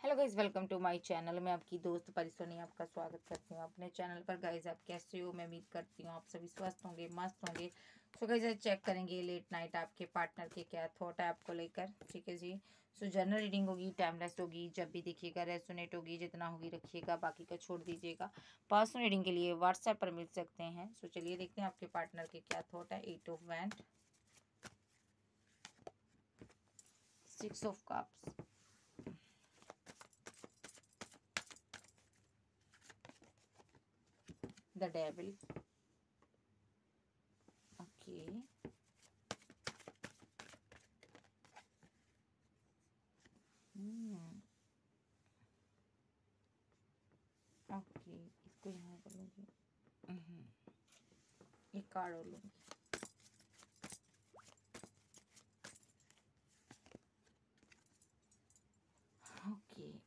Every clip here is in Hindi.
Hello guys, welcome to my channel. मैं आपकी दोस्त परिसोनी आपका स्वागत करती हूँ अपने चैनल पर। गाइज आप कैसे हो? मैं उम्मीद करती हूँ आप सभी स्वस्थ होंगे, मस्त होंगे। सो गाइज चेक करेंगे लेट नाइट आपके पार्टनर के क्या थॉट है आपको लेकर। ठीक है जी। सो जनरल रीडिंग होगी, टाइमलेस होगी, जब भी देखिएगा रेजोनेट होगी, जितना होगी रखिएगा, बाकी का छोड़ दीजिएगा। पर्सनल रीडिंग के लिए व्हाट्सएप पर मिल सकते हैं। सो चलिए देखते हैं आपके पार्टनर के क्या थॉट है। 8 of wand, 6 of cups, the devil. Okay, okay, इसको यहाँ कर लूँगी। एक कार्ड और लूँगी। ओके,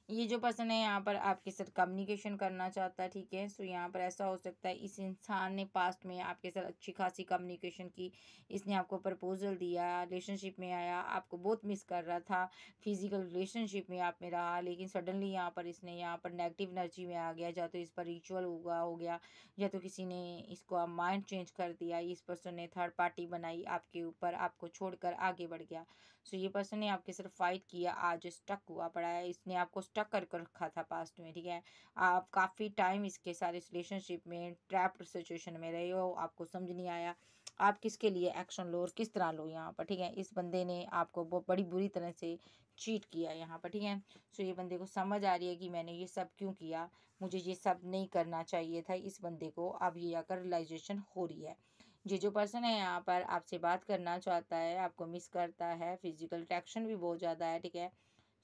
ये जो पर्सन है यहाँ पर आपके साथ कम्युनिकेशन करना चाहता है। ठीक है। सो यहाँ पर ऐसा हो सकता है इस इंसान ने पास्ट में आपके साथ अच्छी खासी कम्युनिकेशन की। इसने आपको प्रपोजल दिया, रिलेशनशिप में आया, आपको बहुत मिस कर रहा था, फिजिकल रिलेशनशिप में आप में रहा, लेकिन सडनली यहाँ पर इसने यहाँ पर नेगेटिव एनर्जी में आ गया। या तो इस पर रिचुअल हो गया, या तो किसी ने इसको माइंड चेंज कर दिया। इस पर्सन ने थर्ड पार्टी बनाई आपके ऊपर, आपको छोड़कर आगे बढ़ गया। सो ये पर्सन ने आपके साथ फाइट किया, आज स्टक हुआ पड़ा है। इसने आपको स्टक कर रखा था पास्ट में। ठीक है। आप काफ़ी टाइम इसके साथ इस रिलेशनशिप में ट्रैप्ड सिचुएशन में रहे हो, आपको समझ नहीं आया आप किसके लिए एक्शन लो और किस तरह लो यहाँ पर। ठीक है। इस बंदे ने आपको बहुत बड़ी बुरी तरह से चीट किया यहाँ पर। ठीक है। सो ये बंदे को समझ आ रही है कि मैंने ये सब क्यों किया, मुझे ये सब नहीं करना चाहिए था। इस बंदे को अब ये आकर रियलाइजेशन हो रही है। ये जो पर्सन है यहाँ पर आपसे बात करना चाहता है, आपको मिस करता है, फिजिकल अट्रैक्शन भी बहुत ज़्यादा है। ठीक है।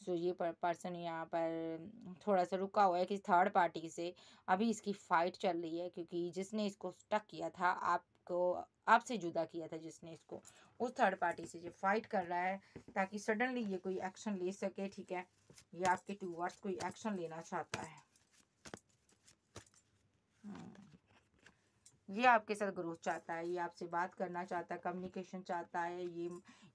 सो ये पर्सन यहाँ पर थोड़ा सा रुका हुआ है कि थर्ड पार्टी से अभी इसकी फाइट चल रही है, क्योंकि जिसने इसको स्टक किया था, आपको आपसे जुदा किया था जिसने इसको, उस थर्ड पार्टी से ये फाइट कर रहा है ताकि सडनली ये कोई एक्शन ले सके। ठीक है। ये आपके टूवर्ड्स कोई एक्शन लेना चाहता है। ये आपके साथ ग्रोथ चाहता है, ये आपसे बात करना चाहता है, कम्युनिकेशन चाहता है,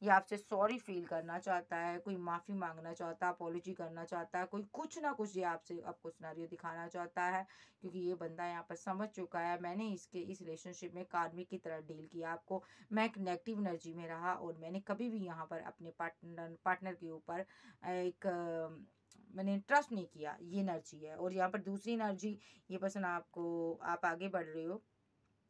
ये आपसे सॉरी फील करना चाहता है, कोई माफ़ी मांगना चाहता है, अपॉलोजी करना चाहता है, कोई कुछ ना कुछ ये आपसे आपको सिनेरियो दिखाना चाहता है। क्योंकि ये बंदा यहाँ पर समझ चुका है मैंने इसके इस रिलेशनशिप में कार्मिक की तरह डील किया आपको, मैं एक नेगेटिव एनर्जी में रहा और मैंने कभी भी यहाँ पर अपने पार्टनर के ऊपर एक मैंने ट्रस्ट नहीं किया। ये एनर्जी है। और यहाँ पर दूसरी एनर्जी, ये पर्सन आपको, आप आगे बढ़ रहे हो,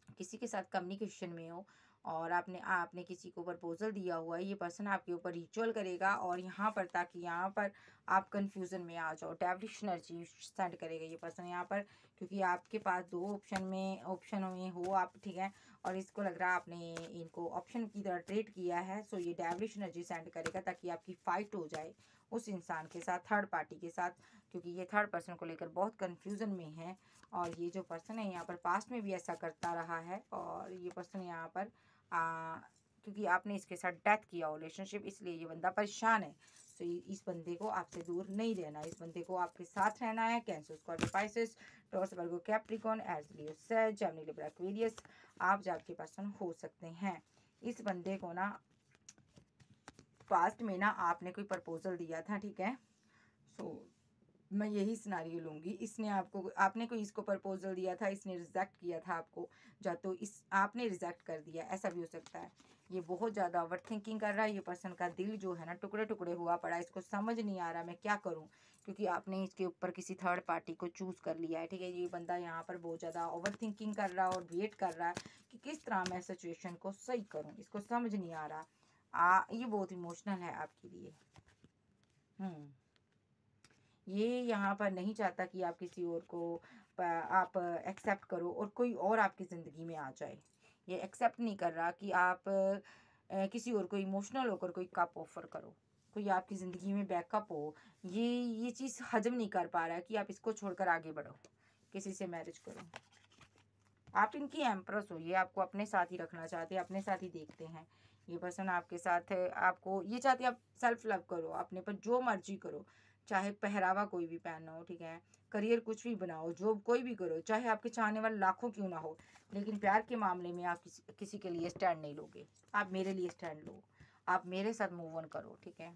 किसी के साथ कम्युनिकेशन में हो और आपने किसी को प्रपोजल दिया हुआ है, ये पर्सन आपके ऊपर रिचुअल करेगा और यहाँ पर ताकि यहाँ पर आप कंफ्यूजन में आ जाओ, डेविलिश एनर्जी सेंड करेगा ये पर्सन यहाँ पर, क्योंकि आपके पास दो ऑप्शन में हो आप। ठीक है। और इसको लग रहा है आपने इनको ऑप्शन की तरह ट्रीट किया है। सो ये डेविलिश एनर्जी सेंड करेगा ताकि आपकी फाइट हो जाए उस इंसान के साथ, थर्ड पार्टी के साथ, क्योंकि ये थर्ड पर्सन को लेकर बहुत कन्फ्यूज़न में है। और ये जो पर्सन है यहाँ पर पास्ट में भी ऐसा करता रहा है। और ये पर्सन यहाँ पर क्योंकि आपने इसके साथ डेथ किया हो रिलेशनशिप, इसलिए ये बंदा परेशान है। तो इस बंदे को आपसे दूर नहीं रहना, इस बंदे को आपके साथ रहना है। कैंसर, स्कॉर्पियो, पाइसेस, टॉरस, वर्गो, कैप्रिकॉर्न, एरीज, लियो, सैज, जेमिनी, लिब्रा, एक्वेरियस आप जाके पर्सन हो सकते हैं। इस बंदे को ना पास्ट में ना आपने कोई प्रपोजल दिया था। ठीक है। सो मैं यही सिनारियो लूँगी। इसने आपने कोई इसको प्रपोजल दिया था, इसने रिजेक्ट किया था आपको, या तो आपने रिजेक्ट कर दिया, ऐसा भी हो सकता है। ये बहुत ज़्यादा ओवर थिंकिंग कर रहा है। ये पर्सन का दिल जो है ना टुकड़े टुकड़े हुआ पड़ा है, इसको समझ नहीं आ रहा मैं क्या करूं, क्योंकि आपने इसके ऊपर किसी थर्ड पार्टी को चूज़ कर लिया है। ठीक है। ये बंदा यहाँ पर बहुत ज़्यादा ओवर थिंकिंग कर रहा है और वेट कर रहा है कि किस तरह मैं सिचुएशन को सही करूँ, इसको समझ नहीं आ रहा। ये बहुत इमोशनल है आपके लिए। ये यहाँ पर नहीं चाहता कि आप किसी और को आप एक्सेप्ट करो और कोई और आपकी ज़िंदगी में आ जाए। ये एक्सेप्ट नहीं कर रहा कि आप किसी और को इमोशनल होकर कोई कप ऑफर करो, कोई आपकी ज़िंदगी में बैकअप हो। ये चीज़ हजम नहीं कर पा रहा है कि आप इसको छोड़कर आगे बढ़ो, किसी से मैरिज करो। आप इनकी एम्प्रेस हो, ये आपको अपने साथ ही रखना चाहते हैं, अपने साथ ही देखते हैं। ये पर्सन आपके साथ है, आपको ये चाहते हैं आप सेल्फ लव करो, अपने पर जो मर्जी करो, चाहे पहरावा कोई भी पहनना हो, ठीक है, करियर कुछ भी बनाओ, जॉब कोई भी करो, चाहे आपके चाहने वाले लाखों क्यों ना हो, लेकिन प्यार के मामले में आप किसी के लिए स्टैंड नहीं लोगे। आप मेरे लिए स्टैंड लो, आप मेरे साथ मूव ऑन करो, ठीक है।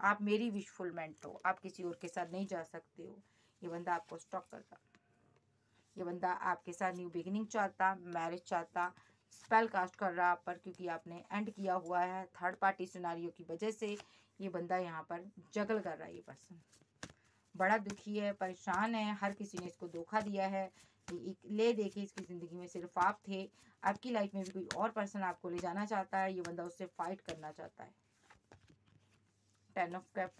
आप मेरी विशफुलमेंट हो, आप किसी और के साथ नहीं जा सकते हो। ये बंदा आपको स्टॉक करता, ये बंदा आपके साथ न्यू बिगिनिंग चाहता, मैरिज चाहता, स्पेल कास्ट कर रहा आप पर, क्योंकि आपने एंड किया हुआ है थर्ड पार्टी सिनारियो की वजह से। ये बंदा यहाँ पर जगल कर रहा है। ये पर्सन बड़ा दुखी है, परेशान है, हर किसी ने इसको धोखा दिया है। ले देके इसकी ज़िंदगी में सिर्फ आप थे। आपकी लाइफ में भी कोई और पर्सन आपको ले जाना चाहता है। ये बंदा उससे फाइट करना चाहता है। 10 ऑफ कप,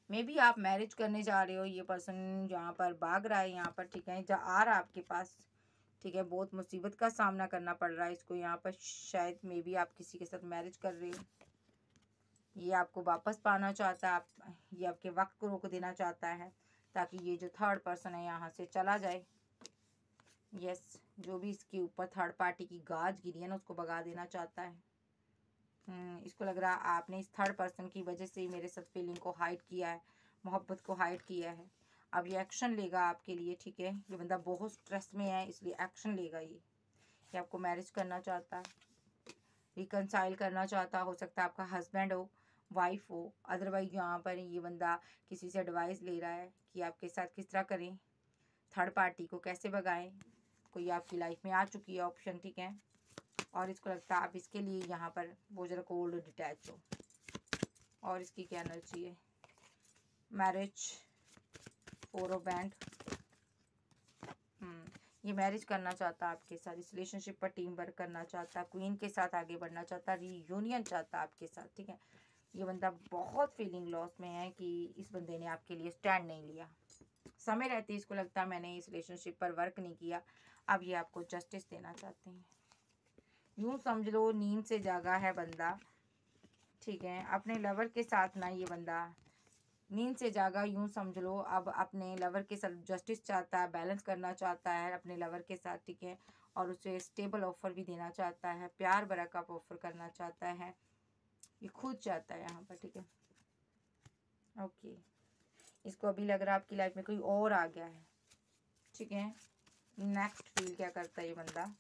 मे बी आप मैरिज करने जा रहे हो, ये पर्सन जहाँ पर भाग रहा है यहाँ पर, ठीक है, जहाँ आ रहा है आपके पास, ठीक है, बहुत मुसीबत का सामना करना पड़ रहा है इसको यहाँ पर। शायद मे बी आप किसी के साथ मैरिज कर रहे हो, ये आपको वापस पाना चाहता है, आप ये आपके वक्त को रोक देना चाहता है ताकि ये जो थर्ड पर्सन है यहाँ से चला जाए। यस, जो भी इसके ऊपर थर्ड पार्टी की गाज गिरी है ना, उसको भगा देना चाहता है। इसको लग रहा है आपने इस थर्ड पर्सन की वजह से ही मेरे साथ फीलिंग को हाइड किया है, मोहब्बत को हाइड किया है। अब ये एक्शन लेगा आपके लिए, ठीक है। ये बंदा बहुत स्ट्रेस में है, इसलिए एक्शन लेगा। ये आपको मैरिज करना चाहता है, रिकनसाइल करना चाहता, हो सकता है आपका हस्बैंड हो, वाइफ हो। अदरवाइज यहाँ पर ये बंदा किसी से एडवाइस ले रहा है कि आपके साथ किस तरह करें, थर्ड पार्टी को कैसे भगाएं। कोई आपकी लाइफ में आ चुकी है ऑप्शन, ठीक है, और इसको लगता है आप इसके लिए यहाँ पर बहुत ज़्यादा कोल्ड डिटैच हो। और इसकी क्या एनर्जी है, मैरिज, 4 ऑफ बैंड। ये मैरिज करना चाहता है आपके साथ, इस रिलेशनशिप पर टीम वर्क करना चाहता है, क्वीन के साथ आगे बढ़ना चाहता है, रीयूनियन चाहता है आपके साथ, ठीक है। ये बंदा बहुत फीलिंग लॉस में है कि इस बंदे ने आपके लिए स्टैंड नहीं लिया। समय रहते इसको लगता है मैंने इस रिलेशनशिप पर वर्क नहीं किया। अब ये आपको जस्टिस देना चाहते हैं। यूँ समझ लो नींद से जागा है बंदा, ठीक है, अपने लवर के साथ ना, ये बंदा नींद से जागा, यूं समझ लो। अब अपने लवर के साथ जस्टिस चाहता है, बैलेंस करना चाहता है अपने लवर के साथ, ठीक है, और उसे स्टेबल ऑफर भी देना चाहता है, प्यार भरा कप ऑफर करना चाहता है, ये खुद चाहता है यहाँ पर, ठीक है। ओके, इसको अभी लग रहा है आपकी लाइफ में कोई और आ गया है, ठीक है। नेक्स्ट फील क्या करता है ये बंदा,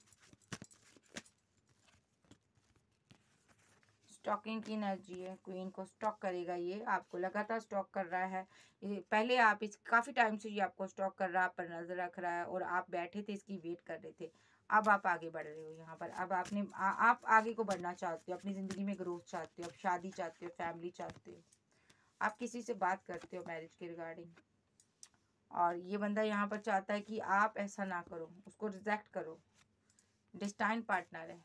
स्टॉकिंग की एनर्जी है, क्वीन को स्टॉक करेगा, ये आपको लगातार स्टॉक कर रहा है। पहले आप इस काफ़ी टाइम से ये आपको स्टॉक कर रहा है, आप पर नज़र रख रहा है, और आप बैठे थे इसकी वेट कर रहे थे। अब आप आगे बढ़ रहे हो यहाँ पर। अब आप आगे को बढ़ना चाहते हो, अपनी ज़िंदगी में ग्रोथ चाहते हो, अब शादी चाहते हो, फैमिली चाहते हो, आप किसी से बात करते हो मैरिज के रिगार्डिंग। और ये बंदा यहाँ पर चाहता है कि आप ऐसा ना करो, उसको रिजेक्ट करो। डेस्टाइन पार्टनर है,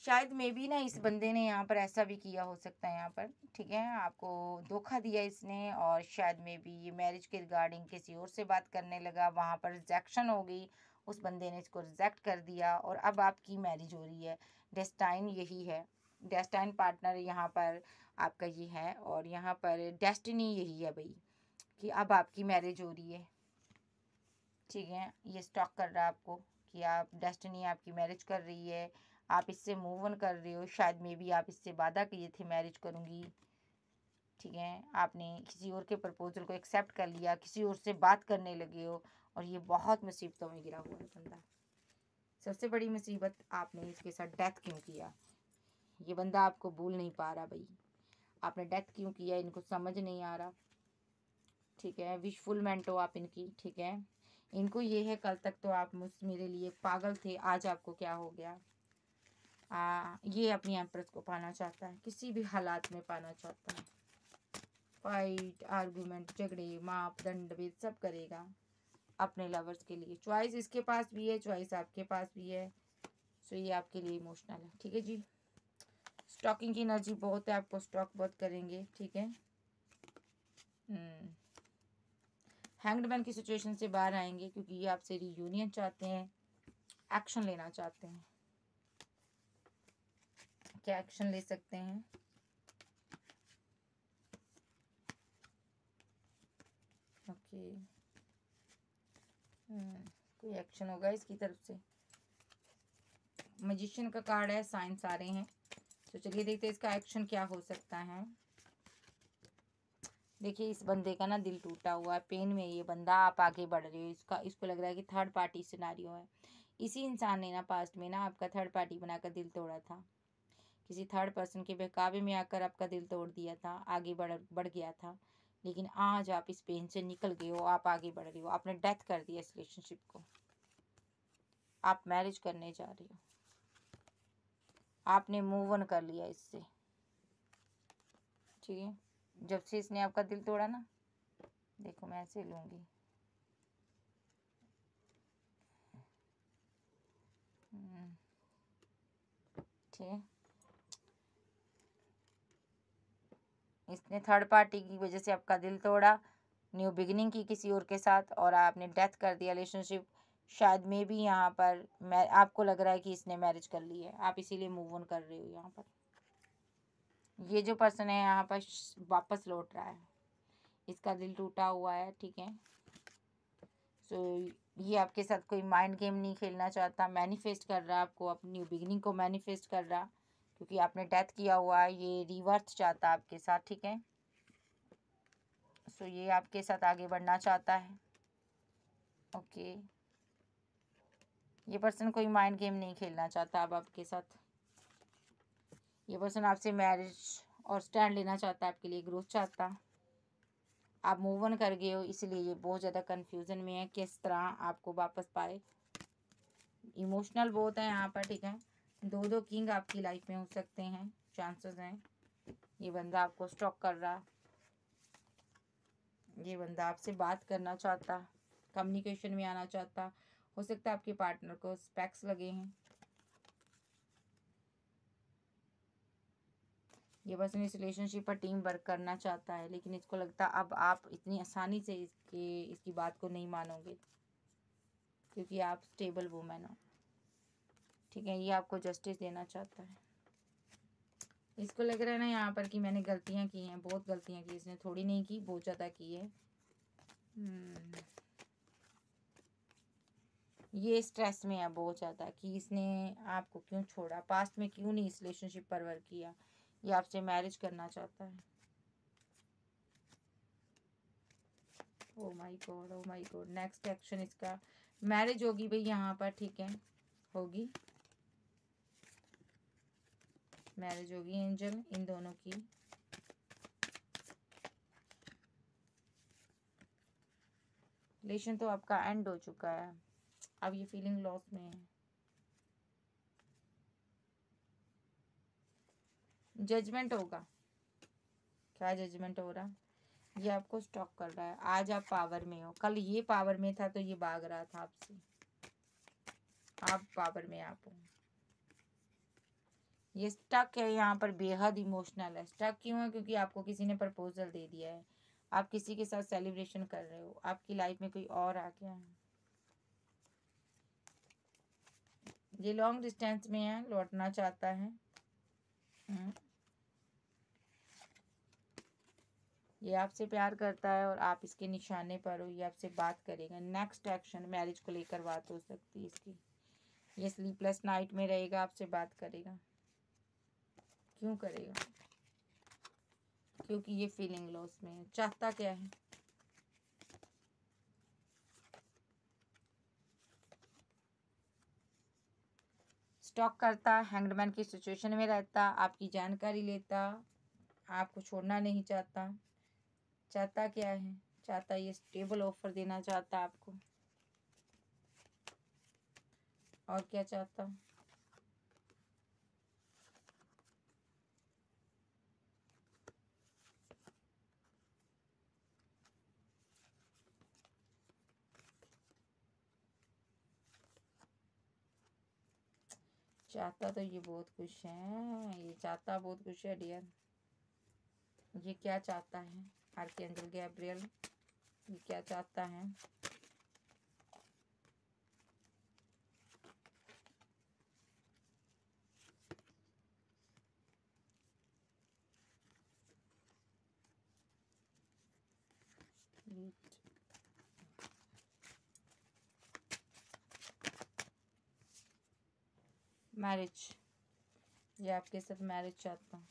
शायद मे बी ना इस बंदे ने यहाँ पर ऐसा भी किया हो सकता है यहाँ पर, ठीक है, आपको धोखा दिया इसने, और शायद मे बी ये मैरिज के रिगार्डिंग किसी और से बात करने लगा, वहाँ पर रिजेक्शन हो गई, उस बंदे ने इसको रिजेक्ट कर दिया, और अब आपकी मैरिज हो रही है। डेस्टाइन यही है, डेस्टाइन पार्टनर यहाँ पर आपका ये है, और यहाँ पर डेस्टिनी यही है भाई कि अब आपकी मैरिज हो रही है, ठीक है। ये स्टॉक कर रहा है आपको कि आप डेस्टिनी आपकी मैरिज कर रही है, आप इससे मूव ऑन कर रहे हो। शायद मे बी आप इससे वादा किए थे मैरिज करूँगी, ठीक है, आपने किसी और के प्रपोजल को एक्सेप्ट कर लिया, किसी और से बात करने लगे हो, और ये बहुत मुसीबतों में गिरा हुआ है बंदा। सबसे बड़ी मुसीबत, आपने इसके साथ डेथ क्यों किया। ये बंदा आपको भूल नहीं पा रहा भाई, आपने डेथ क्यों किया इनको समझ नहीं आ रहा, ठीक है। विशफुलमेंट हो आप इनकी, ठीक है। इनको ये है कल तक तो आप मेरे लिए पागल थे, आज आपको क्या हो गया। ये अपनी एम्प्रेस को पाना चाहता है, किसी भी हालात में पाना चाहता है। फाइट, आर्गुमेंट, झगड़े, माप दंड भेद सब करेगा अपने लवर्स के लिए। चॉइस इसके पास भी है, चॉइस आपके पास भी है, सो ये आपके लिए इमोशनल है, ठीक है जी। स्टॉकिंग की एनर्जी बहुत है, आपको स्टॉक बहुत करेंगे, ठीक है। हैंग्ड मैन की सिचुएशन से बाहर आएंगे, क्योंकि ये आपसे रीयूनियन चाहते हैं, एक्शन लेना चाहते हैं। क्या एक्शन ले सकते हैं, ओके। कोई एक्शन होगा इसकी तरफ से। मैजिशियन का कार्ड है, साइंस आ रहे हैं, तो चलिए देखते हैं इसका एक्शन क्या हो सकता है। देखिए इस बंदे का ना दिल टूटा हुआ है, पेन में ये बंदा, आप आगे बढ़ रहे हो, इसको लग रहा है कि थर्ड पार्टी सिनारियो है। इसी इंसान ने ना पास्ट में ना आपका थर्ड पार्टी बनाकर दिल तोड़ा था, किसी थर्ड पर्सन के बहकावे में आकर आपका दिल तोड़ दिया था, आगे बढ़ गया था। लेकिन आज आप इस पेन से निकल गए हो, आप आगे बढ़ रहे हो, आपने डेथ कर दिया इस रिलेशनशिप को, आप मैरिज करने जा रहे हो, आपने मूव ऑन कर लिया इससे। ठीक है, जब से इसने आपका दिल तोड़ा ना, देखो मैं ऐसे लूंगी, ठीक है, इसने थर्ड पार्टी की वजह से आपका दिल तोड़ा, न्यू बिगिनिंग की किसी और के साथ, और आपने डेथ कर दिया रिलेशनशिप। शायद में भी यहाँ पर मैं आपको लग रहा है कि इसने मैरिज कर ली है, आप इसीलिए मूव ऑन कर रहे हो। यहाँ पर ये जो पर्सन है यहाँ पर वापस लौट रहा है, इसका दिल टूटा हुआ है। ठीक है, सो ये आपके साथ कोई माइंड गेम नहीं खेलना चाहता, मैनिफेस्ट कर रहा है आपको, अपनी न्यू बिगिनिंग को मैनिफेस्ट कर रहा, क्योंकि आपने डेथ किया हुआ है, ये रिवर्थ चाहता है आपके साथ। ठीक है, सो ये आपके साथ आगे बढ़ना चाहता है। ओके, ये पर्सन कोई माइंड गेम नहीं खेलना चाहता अब आपके साथ। ये पर्सन आपसे मैरिज और स्टैंड लेना चाहता है, आपके लिए ग्रोथ चाहता। आप मूव ऑन कर गए हो, इसलिए ये बहुत ज़्यादा कंफ्यूजन में है किस तरह आपको वापस पाए। इमोशनल बहुत है यहाँ पर। ठीक है, दो किंग आपकी लाइफ में हो सकते हैं, चांसेस हैं। ये बंदा आपको स्टॉक कर रहा, ये बंदा आपसे बात करना चाहता, कम्युनिकेशन में आना चाहता। हो सकता है आपके पार्टनर को स्पेक्स लगे हैं। ये पर्सन इस रिलेशनशिप पर टीम वर्क करना चाहता है, लेकिन इसको लगता है अब आप इतनी आसानी से इसकी बात को नहीं मानोगे, क्योंकि आप स्टेबल वुमेन हो। ठीक है, ये आपको जस्टिस देना चाहता है। इसको लग रहा है ना यहाँ पर कि मैंने गलतियाँ की हैं, बहुत गलतियाँ की, इसने थोड़ी नहीं की, बहुत ज़्यादा की है। ये स्ट्रेस में है बहुत ज़्यादा कि इसने आपको क्यों छोड़ा, पास्ट में क्यों नहीं इस रिलेशनशिप पर वर्क किया। ये आपसे मैरिज करना चाहता है। Oh my God, oh my God, next action इसका मैरिज होगी भाई यहाँ पर। ठीक है, होगी मैरिज, होगी एंजल इन दोनों की। रिलेशन तो आपका एंड हो चुका है, अब ये फीलिंग लॉस में है। जजमेंट होगा, क्या जजमेंट हो रहा, ये आपको स्टॉक कर रहा है। आज आप पावर में हो, कल ये पावर में था तो ये भाग रहा था आपसे, आप पावर में आप हो। ये स्टक है यहाँ पर, बेहद इमोशनल है। स्टक क्यों है, क्योंकि आपको किसी ने प्रपोजल दे दिया है, आप किसी के साथ सेलिब्रेशन कर रहे हो, आपकी लाइफ में कोई और आ गया है। ये लॉन्ग डिस्टेंस में है, लौटना चाहता है। ये आपसे प्यार करता है और आप इसके निशाने पर हो, ये आपसे बात करेगा। नेक्स्ट एक्शन मैरिज को लेकर बात हो सकती है इसकी। ये स्लीपलेस नाइट में रहेगा, आपसे बात करेगा। क्यों करेगा, क्योंकि ये फीलिंग लॉस में है। चाहता क्या है, स्टॉक करता, हैंगडमैन की सिचुएशन में रहता, आपकी जानकारी लेता, आपको छोड़ना नहीं चाहता। चाहता क्या है, चाहता ये स्टेबल ऑफर देना चाहता आपको, और क्या चाहता। चाहता तो ये बहुत कुछ है, ये चाहता बहुत कुछ है डियर। ये क्या चाहता है, आर्कएंजल गैब्रियल, ये क्या चाहता है। मैरिज, ये आपके साथ मैरिज चाहता है।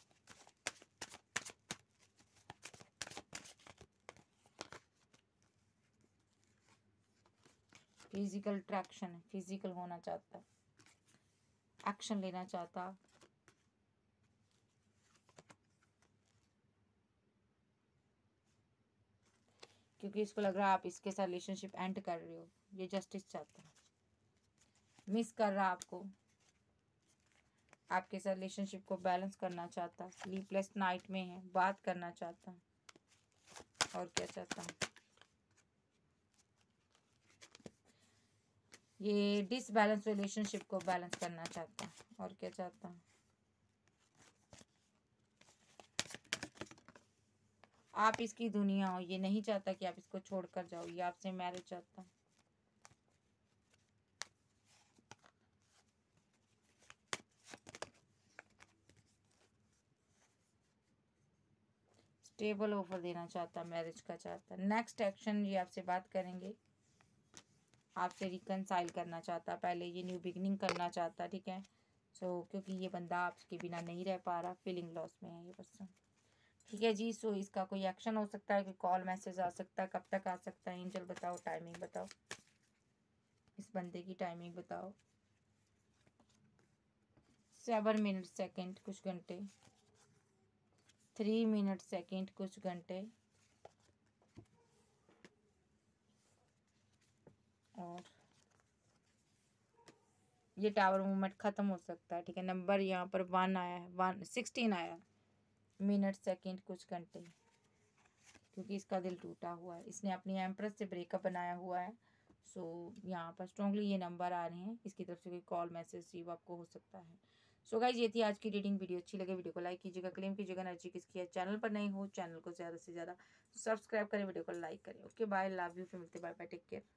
फिजिकल अट्रैक्शन है, फिजिकल होना चाहता है, एक्शन लेना चाहता, क्योंकि इसको लग रहा है आप इसके साथ रिलेशनशिप एंड कर रहे हो। ये जस्टिस चाहता है, मिस कर रहा आपको, आपके साथ रिलेशनशिप को बैलेंस करना चाहता, स्लीपलेस नाइट में है, बात करना चाहता, और क्या चाहता है, ये डिसबैलेंस रिलेशनशिप को बैलेंस करना चाहता है, और क्या चाहता है, आप इसकी दुनिया हो, ये नहीं चाहता कि आप इसको छोड़कर जाओ, ये आपसे मैरिज चाहता है। स्टेबल ऑफर देना चाहता, मैरिज का चाहता। नेक्स्ट एक्शन, ये आपसे बात करेंगे, आपसे रिकनसाइल करना चाहता, पहले ये न्यू बिगनिंग करना चाहता, ठीक है। क्योंकि ये बंदा आपके बिना नहीं रह पा रहा, फीलिंग लॉस में है ये पर्सन, ठीक है जी। इसका कोई एक्शन हो सकता है, कोई कॉल मैसेज आ सकता है, कब तक आ सकता है, एंजल बताओ, टाइमिंग बताओ, इस बंदे की टाइमिंग बताओ। 7 मिनट सेकेंड कुछ घंटे, 3 मिनट सेकेंड कुछ घंटे, और ये टावर मूवमेंट खत्म हो सकता है, ठीक है। नंबर यहाँ पर 1 आया है, 16 आया, मिनट सेकेंड कुछ घंटे, क्योंकि इसका दिल टूटा हुआ है, इसने अपनी एम्प्रेस से ब्रेकअप बनाया हुआ है। यहाँ पर स्ट्रॉन्गली ये नंबर आ रहे हैं, इसकी तरफ से कोई कॉल मैसेज रिसीव आपको हो सकता है। गाइज ये थी आज की रीडिंग। वीडियो अच्छी लगे वीडियो को लाइक कीजिएगा, क्लेम कीजिएगा एनर्जी किसकी है। चैनल पर नहीं हो, चैनल को ज़्यादा से ज़्यादा सब्सक्राइब करें, वीडियो को लाइक करें। ओके बाय, लव यू, फिर मिलते, बाय बाय, टेक केयर।